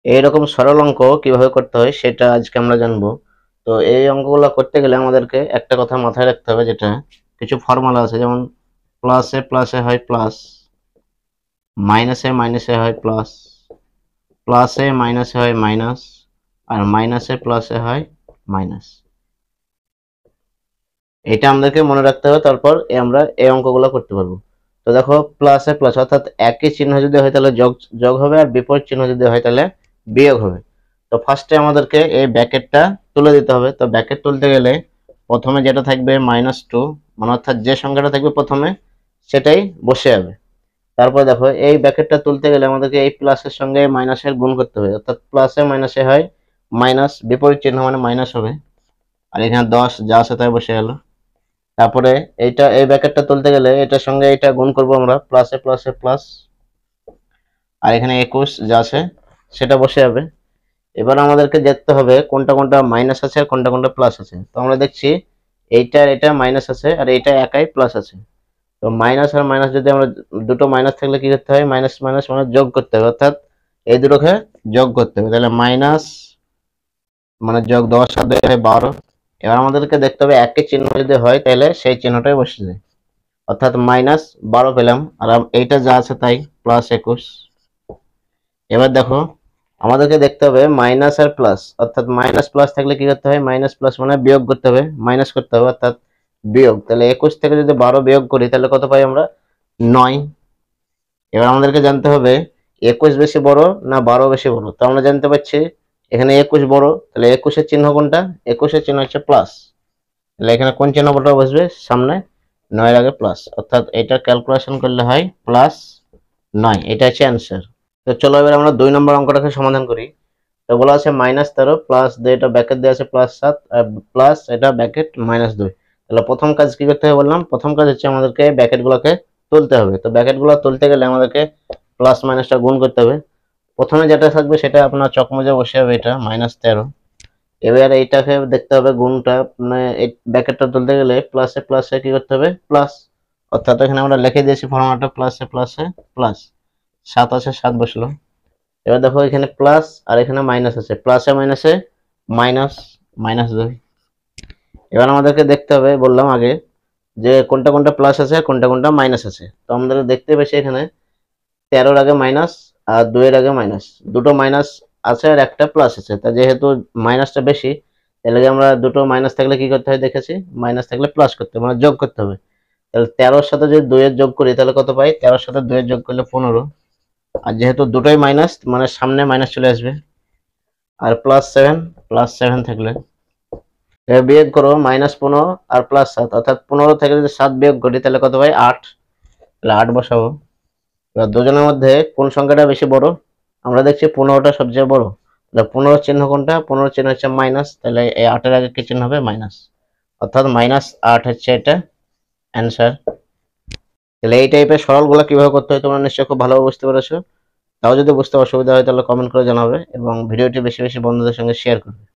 এইরকম সরল অঙ্ক কিভাবে করতে হয় সেটা আজকে আমরা জানবো। তো এই অঙ্কগুলো করতে গেলে আমাদেরকে একটা কথা মাথায় রাখতে হবে, যেটা কিছু ফর্মুলা আছে, যেমন প্লাসে প্লাসে হয় প্লাস, মাইনাসে মাইনাসে হয় প্লাস, প্লাসে মাইনাসে হয় মাইনাস, আর মাইনাসে প্লাসে হয় মাইনাস। এটা আমাদেরকে মনে রাখতে হবে, তারপর আমরা এই অঙ্কগুলো করতে পারবো। তো দেখো, প্লাসে প্লাস অর্থাৎ একই চিহ্ন যদি হয় তাহলে যোগ যোগ হবে, আর বিপরীত চিহ্ন যদি হয় তাহলে বিয়োগ হবে। তো ফার্স্টে আমাদেরকে এই ব্র্যাকেটটা তুলে দিতে হবে। তো ব্র্যাকেট তুলতে গেলে প্রথমে যেটা থাকবে -2, মানে অর্থাৎ যে সংখ্যাটা থাকবে প্রথমে সেটাই বসে যাবে। তারপর দেখো, এই ব্র্যাকেটটা তুলতে গেলে আমাদেরকে এই প্লাসের সঙ্গে মাইনাসের গুণ করতে হবে, অর্থাৎ প্লাসে মাইনাসে হয় মাইনাস, বিপরীত চিহ্ন মানে মাইনাস হবে। আর এখানে 10 যা আছে তাই বসে গেল। তারপরে এইটা, এই ব্র্যাকেটটা তুলতে গেলে এটার সঙ্গে এটা গুণ করব আমরা, প্লাসে প্লাসে প্লাস, আর এখানে 21 যা আছে সেটা বসে যাবে। এবার আমাদেরকে দেখতে হবে কোনটা কোনটা মাইনাস আছে আর কোনটা কোনটা প্লাস আছে। তো আমরা দেখছি এইটার এটা মাইনাস আছে আর এইটা একাই প্লাস আছে। তো মাইনাস আর মাইনাস যদি আমরা, দুটো মাইনাস থাকলে কি করতে হয়, মাইনাস মাইনাস মানে যোগ করতে হবে, অর্থাৎ এই দুটোকে যোগ করতে হবে। তাহলে মাইনাস মানে যোগ 10 আর 2 হয় 12। এবার আমাদেরকে দেখতে হবে একই চিহ্ন যদি হয় তাহলে সেই চিহ্নটাই বসে যায়, অর্থাৎ -12 পেলাম, আর এইটা যা আছে তাই +21। এবার দেখো, আমাদেরকে দেখতে হবে মাইনাস আর প্লাস, অর্থাৎ মাইনাস প্লাস থাকলে কি করতে হয়, মাইনাস প্লাস মানে বিয়োগ করতে হবে, মাইনাস করতে হবে, অর্থাৎ বিয়োগ। তাহলে 21 থেকে যদি 12 বিয়োগ করি তাহলে কত পাই আমরা, 9। এবার আমাদেরকে জানতে হবে 21 বেশি বড় না 12 বেশি বড়। তো আমরা জানতে পারছি এখানে 21 বড়, তাহলে 21 এর চিহ্ন কোনটা, 21 এর চিহ্ন হচ্ছে প্লাস। তাহলে এখানে কোন চিহ্নটা বসবে সামনে, 9 এর আগে প্লাস, অর্থাৎ এটা ক্যালকুলেশন করলে হয় +9। এটা হচ্ছে অ্যান্সার। তো চলো এবার আমরা 2 নম্বর অঙ্কটাকে সমাধান করি। তো বলা আছে -13 প্লাস 2, এটা ব্র্যাকেট দেওয়া আছে +7 প্লাস এটা ব্র্যাকেট -2। তাহলে প্রথম কাজ কি করতে হবে বললাম, প্রথম কাজ হচ্ছে আমাদেরকে ব্র্যাকেটগুলোকে তুলতে হবে। তো ব্র্যাকেটগুলো তুলতে গেলে আমাদেরকে প্লাস মাইনাসটা গুণ করতে হবে। প্রথমে যেটা থাকবে সেটা আপনার চকমজে বসে হবে, এটা -13। এবার এইটাকে দেখতে হবে গুণটা, মানে এই ব্র্যাকেটটা তুলতে গেলে প্লাসে প্লাসে কি করতে হবে, প্লাস, অর্থাৎ এখানে আমরা লিখে দিয়েছি ফর্মুলাটা, প্লাসে প্লাসে প্লাস, 7 আছে 7 বসলো। এবার দেখো এখানে প্লাস আর এখানে মাইনাস আছে, প্লাসে মাইনাসে মাইনাস, -2। এবার আমাদেরকে দেখতে হবে, বললাম আগে, যে কোনটা কোনটা প্লাস আছে আর কোনটা কোনটা মাইনাস আছে। তো আমাদের দেখতে পেয়েছি এখানে 13 এর আগে মাইনাস আর 2 এর আগে মাইনাস, দুটো মাইনাস আছে আর একটা প্লাস আছে। তা যেহেতু মাইনাসটা বেশি, তাহলে আমরা দুটো মাইনাস থাকলে কি করতে হয় দেখেছি, মাইনাস থাকলে প্লাস করতে হবে, মানে যোগ করতে হবে। তাহলে 13 এর সাথে যদি 2 এর যোগ করি তাহলে কত পাই, 13 এর সাথে 2 এর যোগ করলে 15। আর যেহেতু দুটোই মাইনাস মানে সামনে মাইনাস চলে আসবে। আর +7 থাকলে এবার বিয়োগ করো, -15 আর +7, অর্থাৎ 15 থেকে যদি 7 বিয়োগ করি তাহলে কত পাই, 8। তাহলে 8 বসাবো। এবার দুজনের মধ্যে কোন সংখ্যাটা বেশি বড়, আমরা দেখছি 15টা সবচেয়ে বড়। তাহলে 15 চিহ্ন কোনটা, 15 চিহ্ন হচ্ছে মাইনাস, তাহলে এই 8 এর আগে কি চিহ্ন হবে, মাইনাস, অর্থাৎ -8 হচ্ছে এটা অ্যান্সার। তাহলে এই টাইপের সরলগুলো কিভাবে করতে হয় তোমরা নিশ্চয়ই খুব ভালোভাবে বুঝতে পেরেছো। তাও যদি বুঝতে অসুবিধা হয় তাহলে কমেন্ট করে জানাবে, এবং ভিডিওটি বেশি বেশি বন্ধুদের সঙ্গে শেয়ার করবে।